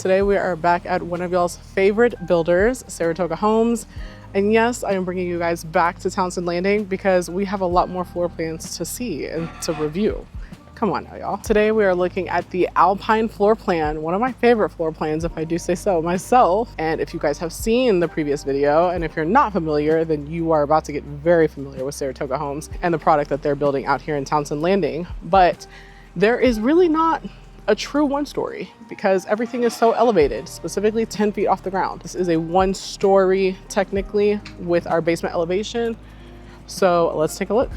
Today we are back at one of y'all's favorite builders, Saratoga Homes. And yes, I am bringing you guys back to Townsen Landing because we have a lot more floor plans to see and to review. Come on now, y'all. Today we are looking at the Alpine floor plan, one of my favorite floor plans, if I do say so myself. And if you guys have seen the previous video, and if you're not familiar, then you are about to get very familiar with Saratoga Homes and the product that they're building out here in Townsen Landing. But there is really not a true one story because everything is so elevated, specifically 10 feet off the ground. This is a one story technically with our basement elevation. So let's take a look.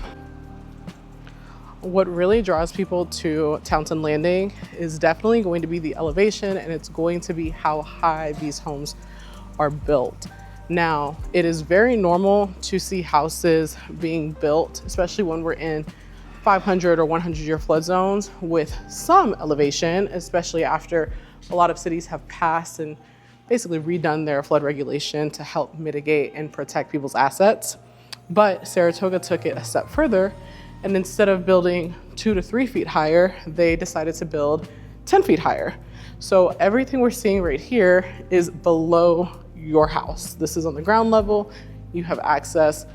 What really draws people to Townsen Landing is definitely going to be the elevation, and it's going to be how high these homes are built. Now, it is very normal to see houses being built, especially when we're in 500 or 100-year flood zones with some elevation, especially after a lot of cities have passed and basically redone their flood regulation to help mitigate and protect people's assets. But Saratoga took it a step further, and instead of building 2 to 3 feet higher, they decided to build 10 feet higher. So everything we're seeing right here is below your house. This is on the ground level. You have access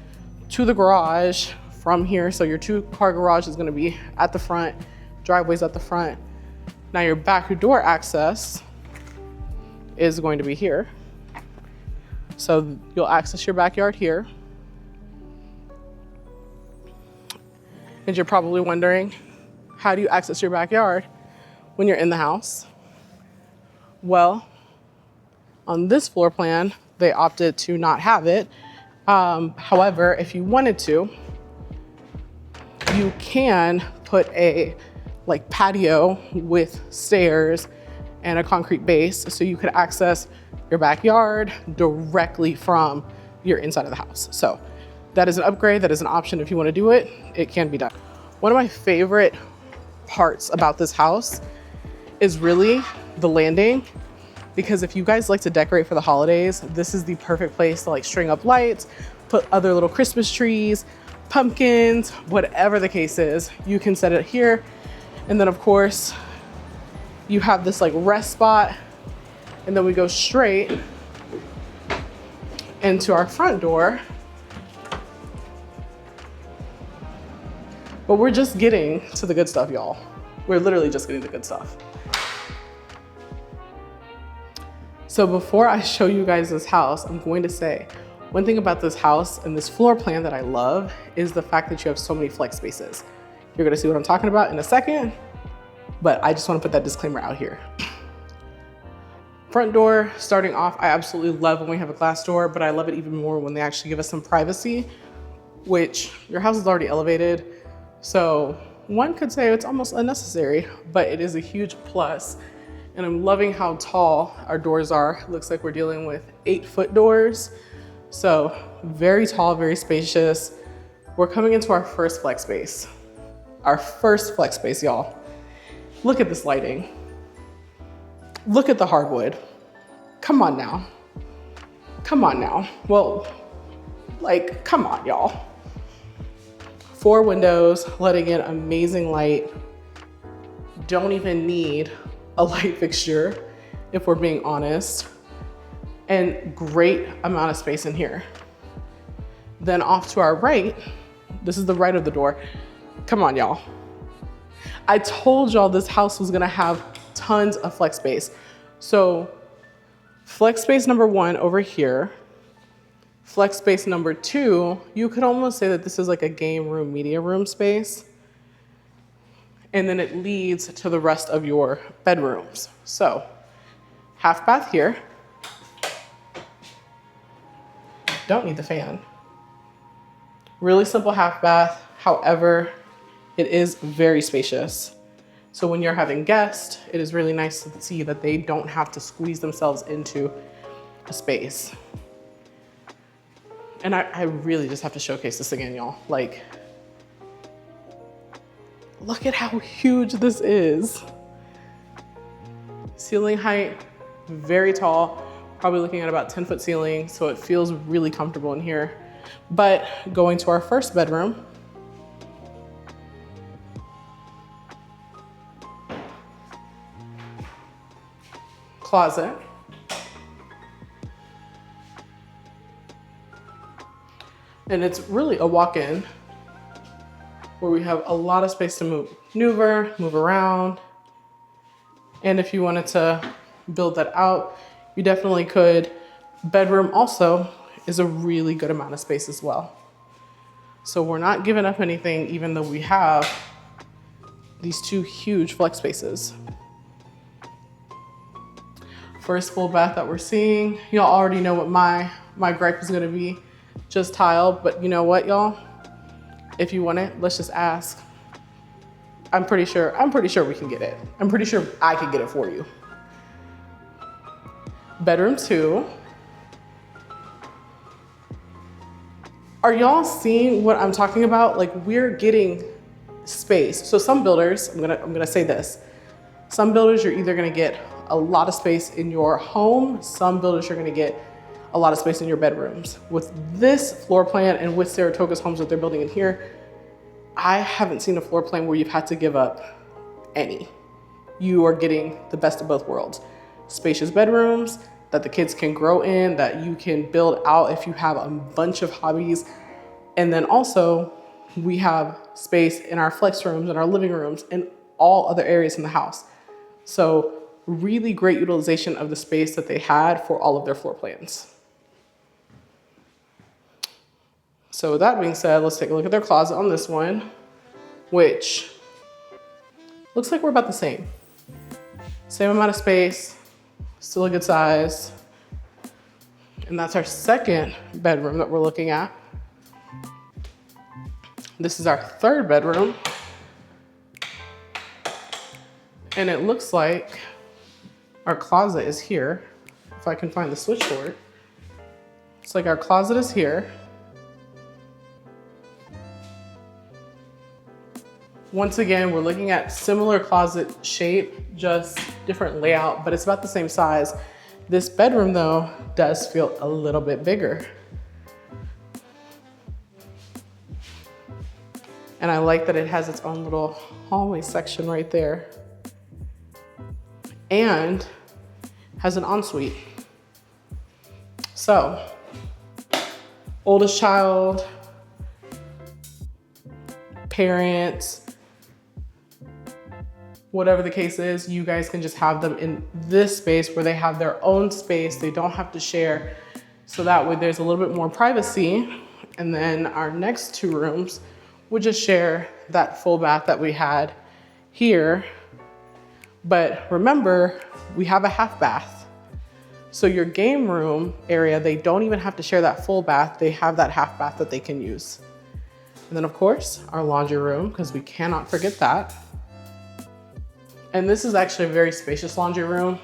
to the garage from here. So your 2-car garage is gonna be at the front, driveway's at the front. Now your back door access is going to be here. So you'll access your backyard here. And you're probably wondering, how do you access your backyard when you're in the house? Well, on this floor plan, they opted to not have it. However, if you wanted to, you can put a patio with stairs and a concrete base so you could access your backyard directly from your inside of the house. So that is an upgrade, that is an option. If you want to do it, it can be done. One of my favorite parts about this house is really the landing, because if you guys like to decorate for the holidays, this is the perfect place to string up lights, put other little Christmas trees, pumpkins, whatever the case is, you can set it here. And then of course, you have this rest spot, and then we go straight into our front door. But we're just getting to the good stuff, y'all. We're literally just getting the good stuff. So before I show you guys this house, I'm going to say, one thing about this house and this floor plan that I love is the fact that you have so many flex spaces. You're gonna see what I'm talking about in a second, but I just wanna put that disclaimer out here. Front door, starting off, I absolutely love when we have a glass door, but I love it even more when they actually give us some privacy, which your house is already elevated. So one could say it's almost unnecessary, but it is a huge plus. And I'm loving how tall our doors are. It looks like we're dealing with 8-foot doors. So very tall, very spacious. We're coming into our first flex space. Our first flex space, y'all. Look at this lighting. Look at the hardwood. Come on now. Come on now. Well, come on, y'all. 4 windows, letting in amazing light. Don't even need a light fixture, if we're being honest. And great amount of space in here. Then off to our right, this is the right of the door. Come on, y'all. I told y'all this house was gonna have tons of flex space. So flex space number 1 over here. Flex space number 2, you could almost say that this is like a game room, media room space. And then it leads to the rest of your bedrooms. So half bath here. Don't need the fan. Really simple half bath. However, it is very spacious. So when you're having guests, it is really nice to see that they don't have to squeeze themselves into a space. And I really just have to showcase this again, y'all. Look at how huge this is. Ceiling height, very tall, probably looking at about 10-foot ceiling, so it feels really comfortable in here. But going to our first bedroom, closet. And it's really a walk-in where we have a lot of space to maneuver, move around. And if you wanted to build that out, you definitely could. Bedroom also is a really good amount of space as well. So we're not giving up anything, even though we have these two huge flex spaces. First full bath that we're seeing. Y'all already know what my gripe is gonna be, just tile, but you know what, y'all? If you want it, let's just ask. I'm pretty sure we can get it. I'm pretty sure I can get it for you. Bedroom 2. Are y'all seeing what I'm talking about? Like, we're getting space. So some builders, I'm gonna say this. Some builders, you're either gonna get a lot of space in your home. Some builders, you're gonna get a lot of space in your bedrooms. With this floor plan and with Saratoga's homes that they're building in here, I haven't seen a floor plan where you've had to give up any. You are getting the best of both worlds. Spacious bedrooms that the kids can grow in, that you can build out if you have a bunch of hobbies. And then also, we have space in our flex rooms and our living rooms and all other areas in the house. So really great utilization of the space that they had for all of their floor plans. So with that being said, let's take a look at their closet on this one, which looks like we're about the same. Same amount of space, still a good size. And that's our second bedroom that we're looking at. This is our third bedroom. And it looks like our closet is here. If I can find the switchboard. It's like our closet is here. Once again, we're looking at similar closet shape, just different layout, but it's about the same size. This bedroom though, does feel a little bit bigger. And I like that it has its own little hallway section right there. And has an ensuite. So, oldest child, parents, whatever the case is, you guys can just have them in this space where they have their own space. They don't have to share. So that way there's a little bit more privacy. And then our next two rooms would just share that full bath that we had here. But remember, we have a half bath. So your game room area, they don't even have to share that full bath. They have that half bath that they can use. And then of course, our laundry room, because we cannot forget that. And this is actually a very spacious laundry room.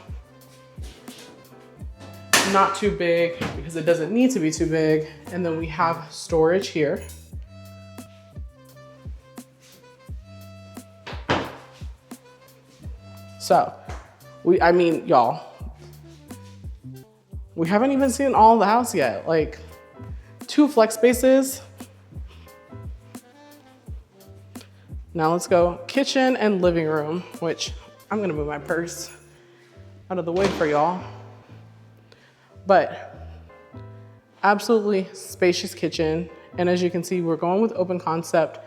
Not too big because it doesn't need to be too big. And then we have storage here. So, y'all, we haven't even seen all of the house yet. Like, 2 flex spaces. Now let's go kitchen and living room, which I'm gonna move my purse out of the way for y'all. But absolutely spacious kitchen. And as you can see, we're going with open concept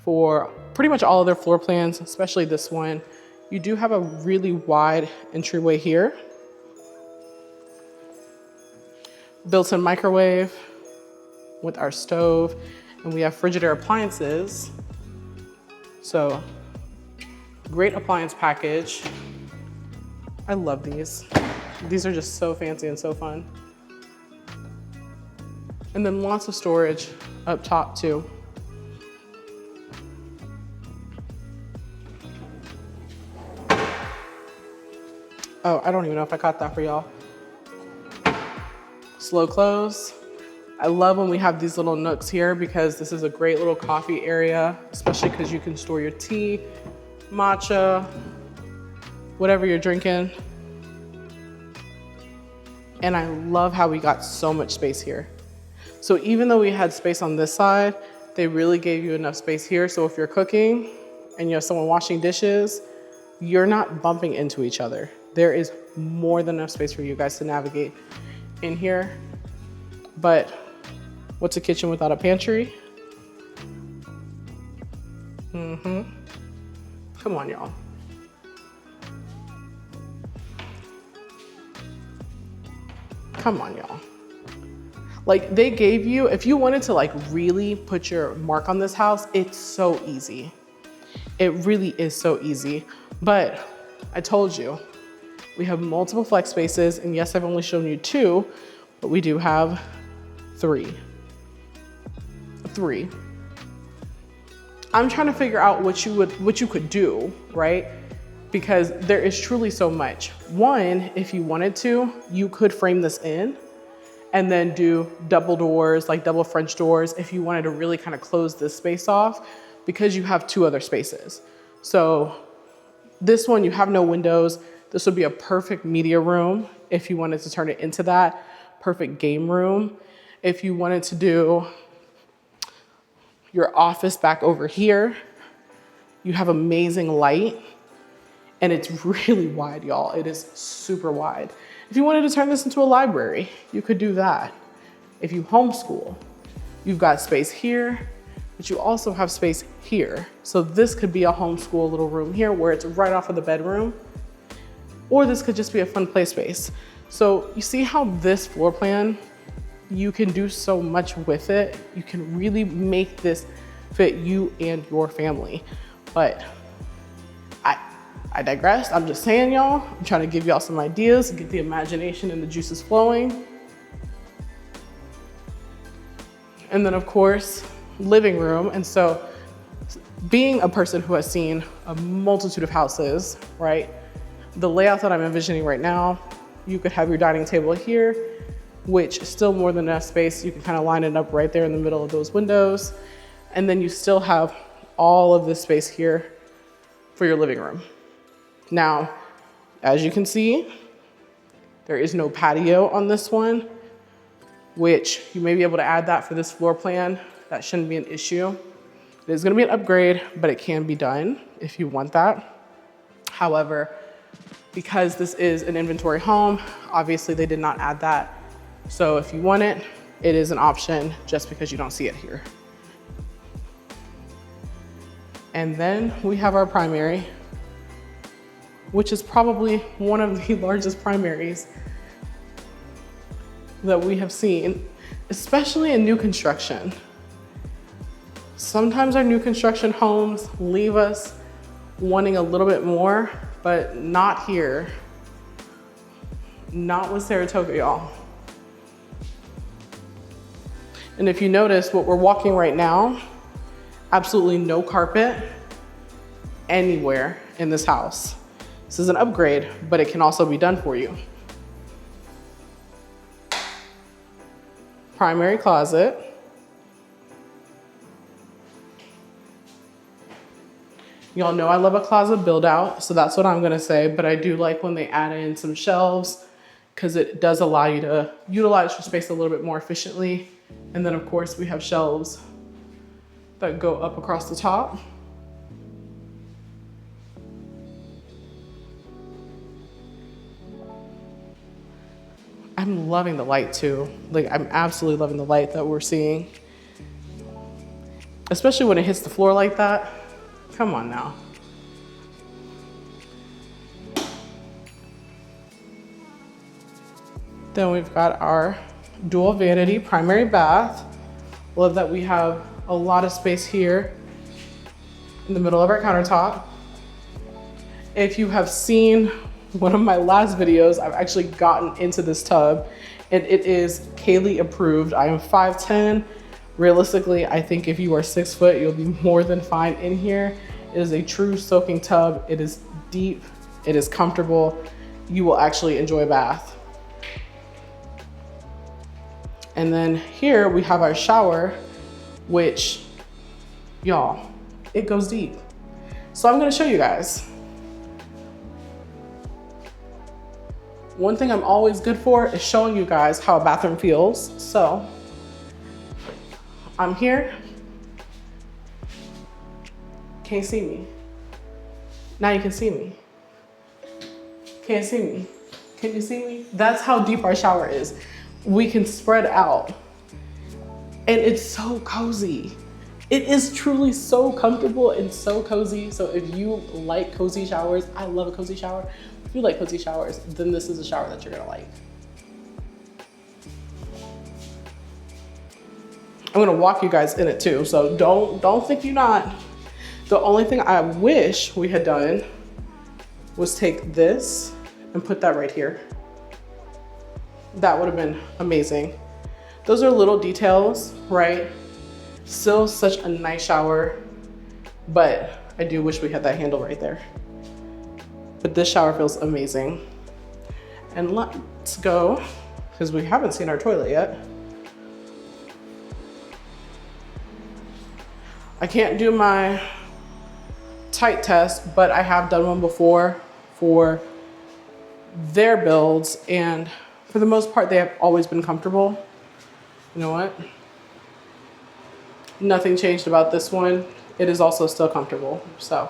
for pretty much all of their floor plans, especially this one. You do have a really wide entryway here. Built-in microwave with our stove, and we have Frigidaire appliances. So, great appliance package. I love these. These are just so fancy and so fun. And then lots of storage up top too. Oh, I don't even know if I caught that for y'all. Slow close. I love when we have these little nooks here because this is a great little coffee area, especially because you can store your tea, matcha, whatever you're drinking. And I love how we got so much space here. So even though we had space on this side, they really gave you enough space here. So if you're cooking and you have someone washing dishes, you're not bumping into each other. There is more than enough space for you guys to navigate in here. But what's a kitchen without a pantry? Come on, y'all. Come on, y'all. Like, they gave you, if you wanted to like really put your mark on this house, it's so easy. It really is so easy. But I told you, we have multiple flex spaces, and yes, I've only shown you 2, but we do have 3. I'm trying to figure out what you could do, right? Because there is truly so much. One, if you wanted to, you could frame this in and then do double doors, like double French doors, if you wanted to really kind of close this space off, because you have 2 other spaces. So this one, you have no windows. This would be a perfect media room if you wanted to turn it into that. Perfect game room. If you wanted to do your office back over here, you have amazing light, and it's really wide, y'all. It is super wide. If you wanted to turn this into a library, you could do that. If you homeschool, you've got space here, but you also have space here. So this could be a homeschool little room here where it's right off of the bedroom, or this could just be a fun play space. So you see how this floor plan, you can do so much with it. You can really make this fit you and your family. But I digress. I'm just saying, y'all, I'm trying to give y'all some ideas, get the imagination and the juices flowing. And then of course, living room. And so being a person who has seen a multitude of houses, right? The layout that I'm envisioning right now, you could have your dining table here, which is still more than enough space. You can kind of line it up right there in the middle of those windows. And then you still have all of this space here for your living room. Now, as you can see, there is no patio on this one, which you may be able to add that for this floor plan. That shouldn't be an issue. It is gonna be an upgrade, but it can be done if you want that. However, because this is an inventory home, obviously they did not add that. So if you want it, it is an option just because you don't see it here. And then we have our primary, which is probably one of the largest primaries that we have seen, especially in new construction. Sometimes our new construction homes leave us wanting a little bit more, but not here. Not with Saratoga, y'all. And if you notice what we're walking right now, absolutely no carpet anywhere in this house. This is an upgrade, but it can also be done for you. Primary closet. Y'all know I love a closet build out, so that's what I'm gonna say, but I do like when they add in some shelves because it does allow you to utilize your space a little bit more efficiently. And then of course we have shelves that go up across the top. I'm loving the light too. Like, I'm absolutely loving the light that we're seeing. Especially when it hits the floor like that. Come on now. Then we've got our dual vanity primary bath. Love that we have a lot of space here in the middle of our countertop. If you have seen one of my last videos, I've actually gotten into this tub and it is Caylee approved. I am 5'10". Realistically, I think if you are 6 foot, you'll be more than fine in here. It is a true soaking tub. It is deep, it is comfortable. You will actually enjoy a bath. And then here we have our shower, which, y'all, it goes deep. So I'm gonna show you guys. One thing I'm always good for is showing you guys how a bathroom feels. So I'm here. Can't see me. Now you can see me. Can't see me. Can you see me? That's how deep our shower is. We can spread out and it's so cozy. It is truly so comfortable and so cozy. So if you like cozy showers, I love a cozy shower. If you like cozy showers, then this is a shower that you're gonna like. I'm gonna walk you guys in it too, so don't think you're not. The only thing I wish we had done was take this and put that right here. That would have been amazing. Those are little details, right? Still such a nice shower, but I do wish we had that handle right there. But this shower feels amazing. And let's go, because we haven't seen our toilet yet. I can't do my tight test, but I have done one before for their builds, and for the most part, they have always been comfortable. You know what? Nothing changed about this one. It is also still comfortable. So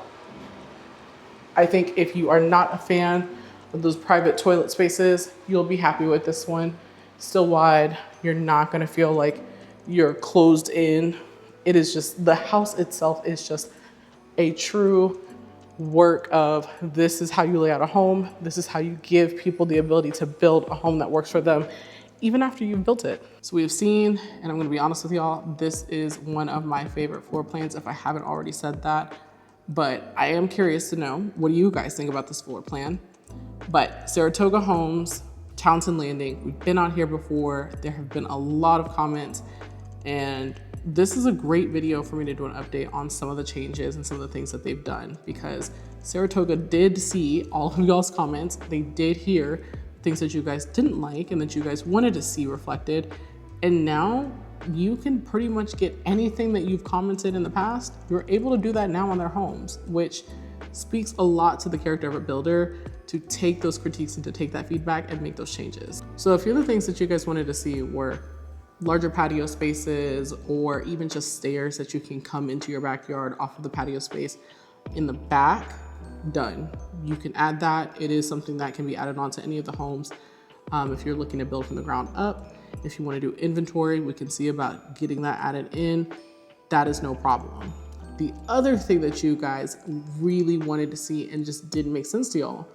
I think if you are not a fan of those private toilet spaces, you'll be happy with this one. Still wide. You're not gonna feel like you're closed in. It is just, the house itself is just a true work of, this is how you lay out a home. This is how you give people the ability to build a home that works for them, even after you've built it. So we have seen, and I'm gonna be honest with y'all, this is one of my favorite floor plans, if I haven't already said that. But I am curious to know, what do you guys think about this floor plan? But Saratoga Homes, Townsen Landing, we've been on here before. There have been a lot of comments, and this is a great video for me to do an update on some of the changes and some of the things that they've done, because Saratoga did see all of y'all's comments. They did hear things that you guys didn't like and that you guys wanted to see reflected. And now you can pretty much get anything that you've commented in the past. You're able to do that now on their homes, which speaks a lot to the character of a builder, to take those critiques and to take that feedback and make those changes. So a few of the things that you guys wanted to see were larger patio spaces, or even just stairs that you can come into your backyard off of the patio space in the back. Done. You can add that. It is something that can be added on to any of the homes. If you're looking to build from the ground up, if you want to do inventory, we can see about getting that added in. That is no problem. The other thing that you guys really wanted to see and just didn't make sense to y'all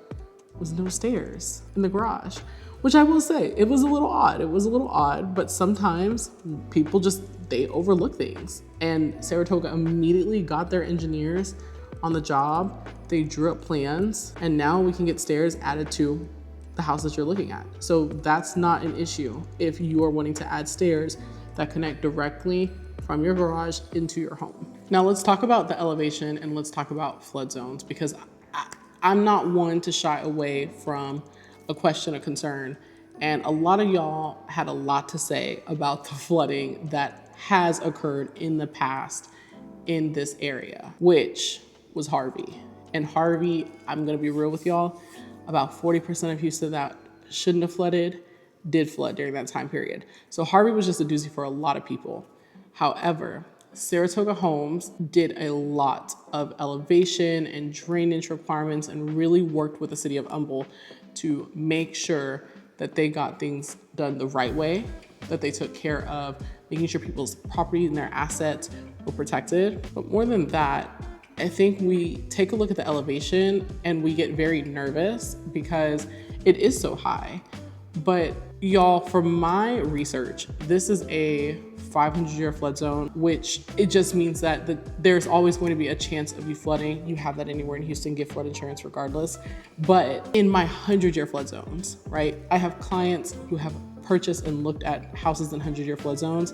was no stairs in the garage, which I will say, it was a little odd. It was a little odd, but sometimes people just, they overlook things. And Saratoga immediately got their engineers on the job. They drew up plans, and now we can get stairs added to the house that you're looking at. So that's not an issue if you are wanting to add stairs that connect directly from your garage into your home. Now let's talk about the elevation and let's talk about flood zones, because I'm not one to shy away from a question of concern. And a lot of y'all had a lot to say about the flooding that has occurred in the past in this area, which was Harvey. And Harvey, I'm gonna be real with y'all, about 40% of Houston that shouldn't have flooded did flood during that time period. So Harvey was just a doozy for a lot of people. However, Saratoga Homes did a lot of elevation and drainage requirements and really worked with the city of Humble to make sure that they got things done the right way, that they took care of making sure people's property and their assets were protected. But more than that, I think we take a look at the elevation and we get very nervous because it is so high. But y'all, from my research, this is a 500-year flood zone, which it just means that there's always going to be a chance of you flooding. You have that anywhere in Houston, get flood insurance regardless. But in my 100-year flood zones, right? I have clients who have purchased and looked at houses in 100-year flood zones.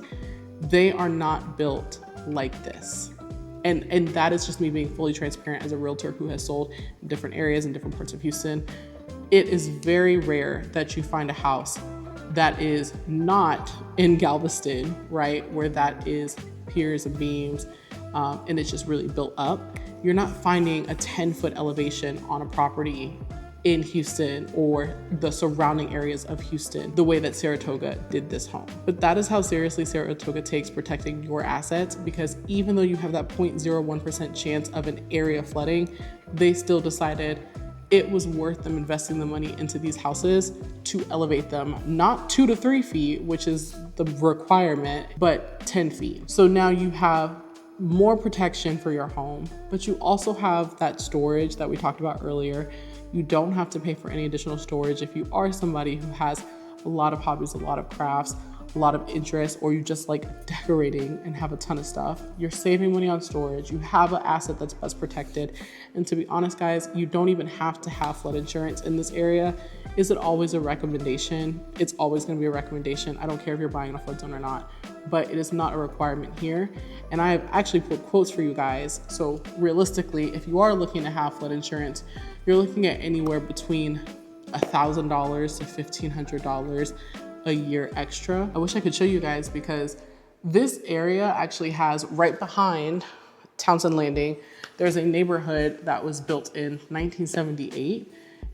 They are not built like this. And that is just me being fully transparent as a realtor who has sold in different areas in different parts of Houston. It is very rare that you find a house that is not in Galveston, right? Where that is piers and beams, and it's just really built up. You're not finding a 10-foot elevation on a property in Houston or the surrounding areas of Houston the way that Saratoga did this home. But that is how seriously Saratoga takes protecting your assets, because even though you have that 0.01% chance of an area flooding, they still decided it was worth them investing the money into these houses to elevate them, not 2 to 3 feet, which is the requirement, but 10 feet. So now you have more protection for your home, but you also have that storage that we talked about earlier. You don't have to pay for any additional storage if you are somebody who has a lot of hobbies, a lot of crafts, a lot of interest, or you just like decorating and have a ton of stuff. You're saving money on storage. You have an asset that's best protected. And to be honest, guys, you don't even have to have flood insurance in this area. Is it always a recommendation? It's always gonna be a recommendation. I don't care if you're buying in a flood zone or not, but it is not a requirement here. And I have actually put quotes for you guys. So realistically, if you are looking to have flood insurance, you're looking at anywhere between $1,000 to $1,500 a year extra. I wish I could show you guys because this area actually has right behind Townsen Landing, there's a neighborhood that was built in 1978.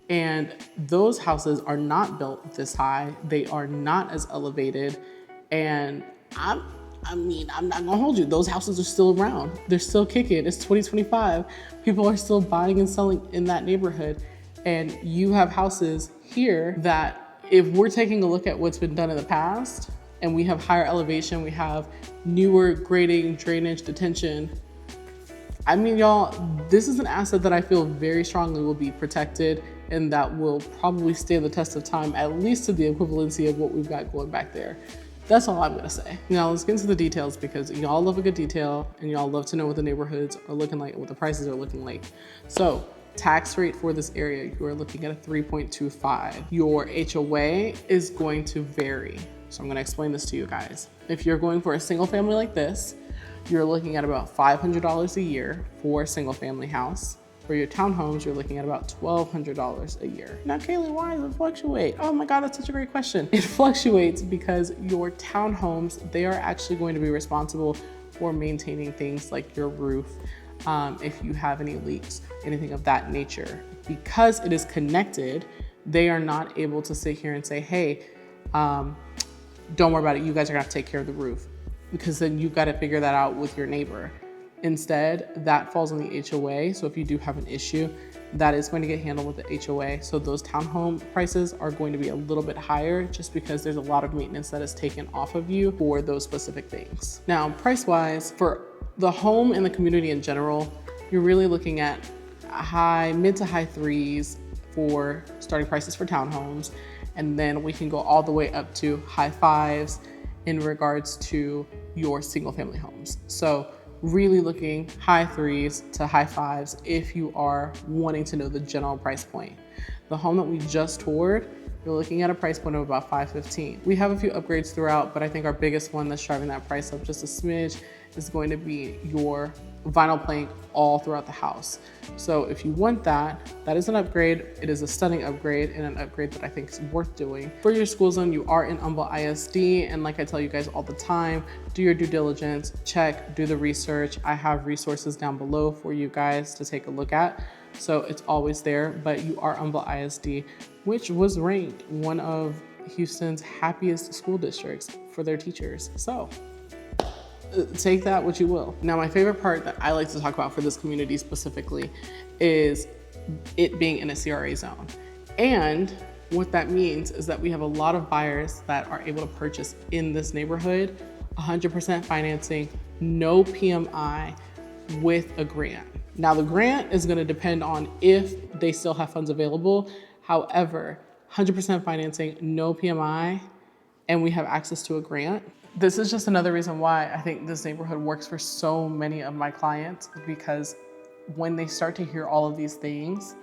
And those houses are not built this high. They are not as elevated. And I'm not gonna hold you. Those houses are still around. They're still kicking. It's 2025. People are still buying and selling in that neighborhood. And you have houses here that if we're taking a look at what's been done in the past and we have higher elevation, we have newer grading, drainage, detention. I mean, y'all, this is an asset that I feel very strongly will be protected and that will probably stand the test of time, at least to the equivalency of what we've got going back there. That's all I'm gonna say. Now let's get into the details because y'all love a good detail and y'all love to know what the neighborhoods are looking like, what the prices are looking like. So tax rate for this area, you are looking at a 3.25. Your HOA is going to vary. So I'm gonna explain this to you guys. If you're going for a single family like this, you're looking at about $500 a year for a single family house. For your townhomes, you're looking at about $1,200 a year. Now, Caylee, why does it fluctuate? Oh my God, that's such a great question. It fluctuates because your townhomes, they are actually going to be responsible for maintaining things like your roof, if you have any leaks, anything of that nature. Because it is connected, they are not able to sit here and say, hey, don't worry about it, you guys are gonna have to take care of the roof. Because then you've got to figure that out with your neighbor. Instead, that falls on the HOA. So if you do have an issue, that is going to get handled with the HOA. So those townhome prices are going to be a little bit higher just because there's a lot of maintenance that is taken off of you for those specific things. Now, price-wise, for the home and the community in general, you're really looking at mid to high threes for starting prices for townhomes. And then we can go all the way up to high fives in regards to your single family homes. So really looking high threes to high fives if you are wanting to know the general price point. The home that we just toured, you're looking at a price point of about $515. We have a few upgrades throughout, but I think our biggest one that's driving that price up just a smidge is going to be your vinyl plank all throughout the house. So if you want that, that is an upgrade. It is a stunning upgrade and an upgrade that I think is worth doing. For your school zone, you are in Humble ISD. And like I tell you guys all the time, do your due diligence, check, do the research. I have resources down below for you guys to take a look at. So it's always there, but you are Humble ISD, which was ranked one of Houston's happiest school districts for their teachers. So take that what you will. Now, my favorite part that I like to talk about for this community specifically is it being in a CRA zone. And what that means is that we have a lot of buyers that are able to purchase in this neighborhood, 100% financing, no PMI with a grant. Now, the grant is gonna depend on if they still have funds available. However, 100% financing, no PMI, and we have access to a grant. This is just another reason why I think this neighborhood works for so many of my clients, because when they start to hear all of these things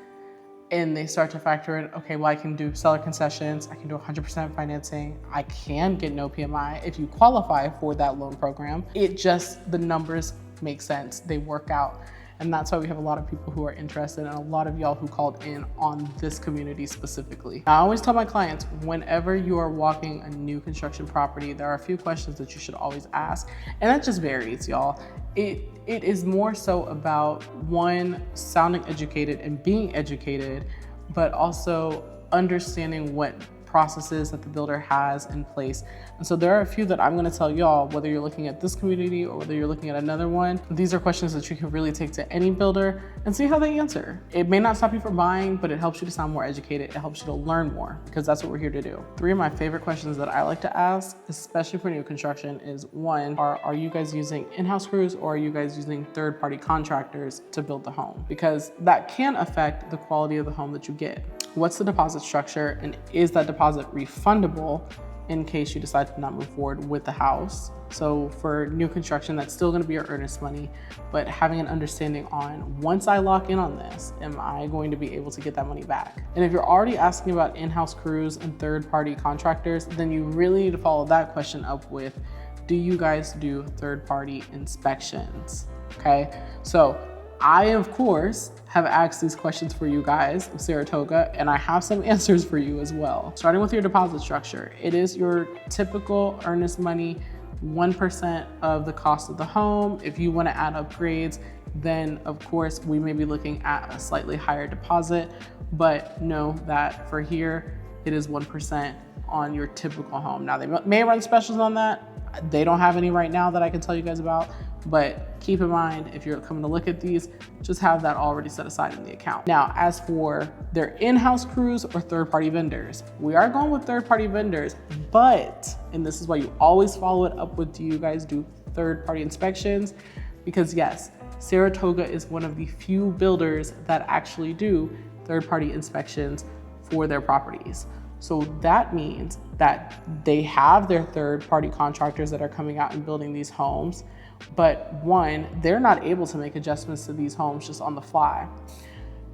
and they start to factor in, okay, well, I can do seller concessions, I can do 100% financing, I can get no PMI if you qualify for that loan program. The numbers make sense, they work out. And that's why we have a lot of people who are interested and a lot of y'all who called in on this community specifically. I always tell my clients, whenever you are walking a new construction property, there are a few questions that you should always ask. And that just varies, y'all. It is more so about, one, sounding educated and being educated, but also understanding what processes that the builder has in place. And so there are a few that I'm gonna tell y'all, whether you're looking at this community or whether you're looking at another one. These are questions that you can really take to any builder and see how they answer. It may not stop you from buying, but it helps you to sound more educated. It helps you to learn more, because that's what we're here to do. 3 of my favorite questions that I like to ask, especially for new construction, is one, are you guys using in-house crews or are you guys using third-party contractors to build the home? Because that can affect the quality of the home that you get. What's the deposit structure, and is that deposit refundable in case you decide to not move forward with the house? So for new construction, that's still gonna be your earnest money, but having an understanding on, once I lock in on this, am I going to be able to get that money back? And if you're already asking about in-house crews and third-party contractors, then you really need to follow that question up with, do you guys do third-party inspections? Okay, so I, of course, have asked these questions for you guys of Saratoga, and I have some answers for you as well. Starting with your deposit structure, it is your typical earnest money, 1% of the cost of the home. If you want to add upgrades, then of course we may be looking at a slightly higher deposit, but know that for here, it is 1% on your typical home. Now they may run specials on that. They don't have any right now that I can tell you guys about, but keep in mind, if you're coming to look at these, just have that already set aside in the account. Now, as for their in-house crews or third-party vendors, we are going with third-party vendors, but, and this is why you always follow it up with, do you guys do third-party inspections? Because yes, Saratoga is one of the few builders that actually do third-party inspections for their properties. So that means that they have their third-party contractors that are coming out and building these homes. But one, they're not able to make adjustments to these homes just on the fly.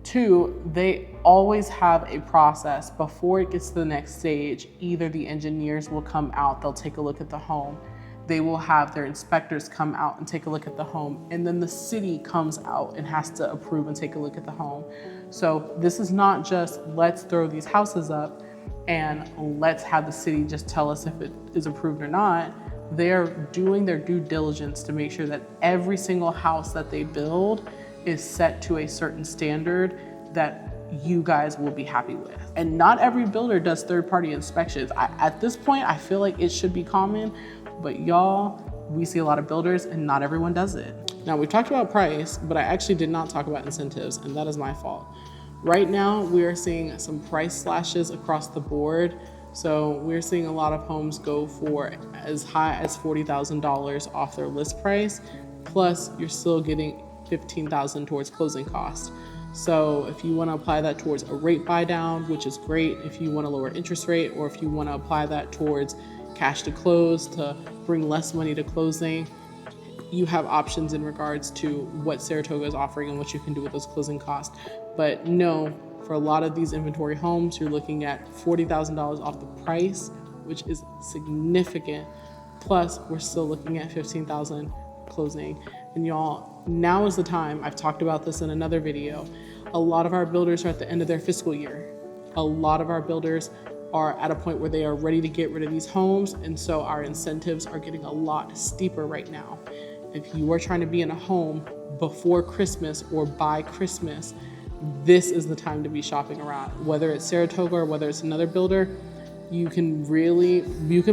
2, they always have a process before it gets to the next stage. Either the engineers will come out, they'll take a look at the home. They will have their inspectors come out and take a look at the home. And then the city comes out and has to approve and take a look at the home. So this is not just, let's throw these houses up and let's have the city just tell us if it is approved or not. They're doing their due diligence to make sure that every single house that they build is set to a certain standard that you guys will be happy with. And not every builder does third-party inspections. At this point, I feel like it should be common, but y'all, we see a lot of builders and not everyone does it. Now, we've talked about price, but I actually did not talk about incentives, and that is my fault. Right now, we are seeing some price slashes across the board. So we're seeing a lot of homes go for as high as $40,000 off their list price, plus you're still getting $15,000 towards closing costs. So if you want to apply that towards a rate buy down, which is great, if you want a lower interest rate, or if you want to apply that towards cash to close to bring less money to closing, you have options in regards to what Saratoga is offering and what you can do with those closing costs. But no, for a lot of these inventory homes, you're looking at $40,000 off the price, which is significant. Plus, we're still looking at $15,000 closing. And y'all, now is the time. I've talked about this in another video. A lot of our builders are at the end of their fiscal year. A lot of our builders are at a point where they are ready to get rid of these homes. And so our incentives are getting a lot steeper right now. If you are trying to be in a home before Christmas or by Christmas, this is the time to be shopping around. Whether it's Saratoga or whether it's another builder, you can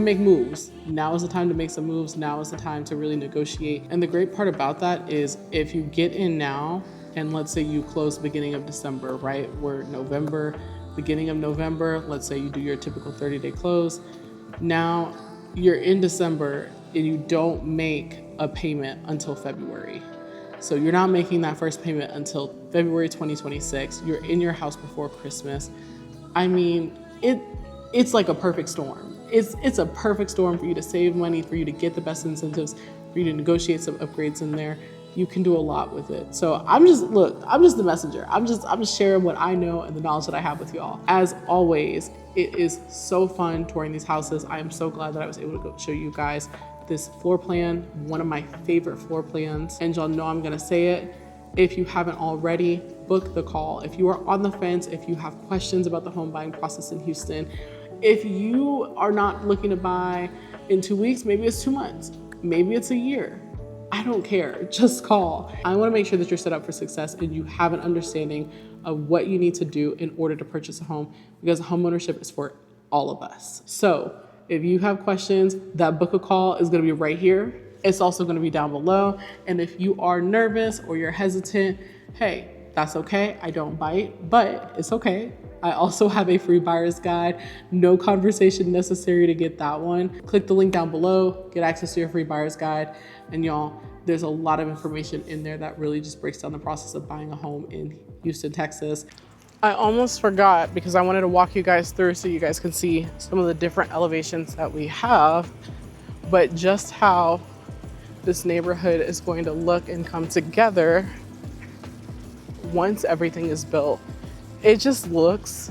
make moves. Now is the time to make some moves. Now is the time to really negotiate. And the great part about that is if you get in now, and let's say you close beginning of December, right? We're November, beginning of November, let's say you do your typical 30-day close. Now you're in December and you don't make a payment until February. So you're not making that first payment until February 2026. You're in your house before Christmas. I mean, it's like a perfect storm. It's a perfect storm for you to save money, for you to get the best incentives, for you to negotiate some upgrades in there. You can do a lot with it. So I'm just the messenger. I'm just sharing what I know and the knowledge that I have with y'all. As always, it is so fun touring these houses. I am so glad that I was able to go show you guys this floor plan, one of my favorite floor plans. And y'all know I'm gonna say it. If you haven't already, book the call. If you are on the fence, if you have questions about the home buying process in Houston, if you are not looking to buy in 2 weeks, maybe it's 2 months, maybe it's a year. I don't care, just call. I wanna make sure that you're set up for success and you have an understanding of what you need to do in order to purchase a home, because homeownership is for all of us. So if you have questions, that book a call is gonna be right here. It's also gonna be down below. And if you are nervous or you're hesitant, hey, that's okay. I don't bite, but it's okay. I also have a free buyer's guide. No conversation necessary to get that one. Click the link down below, get access to your free buyer's guide. And y'all, there's a lot of information in there that really just breaks down the process of buying a home in Houston, Texas. I almost forgot because I wanted to walk you guys through so you guys can see some of the different elevations that we have, but just how this neighborhood is going to look and come together once everything is built. It just looks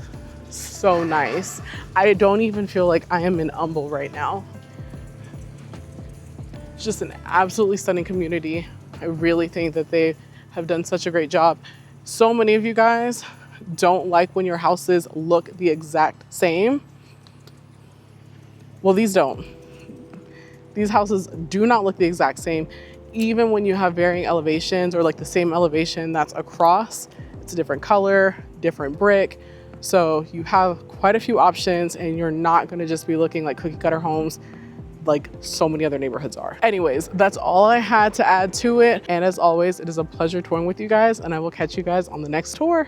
so nice. I don't even feel like I am in Humble right now. It's just an absolutely stunning community. I really think that they have done such a great job. So many of you guys don't like when your houses look the exact same. Well, these don't. These houses do not look the exact same. Even when you have varying elevations or like the same elevation that's across, it's a different color, different brick. So you have quite a few options and you're not gonna just be looking like cookie cutter homes like so many other neighborhoods are. Anyways, that's all I had to add to it. And as always, it is a pleasure touring with you guys and I will catch you guys on the next tour.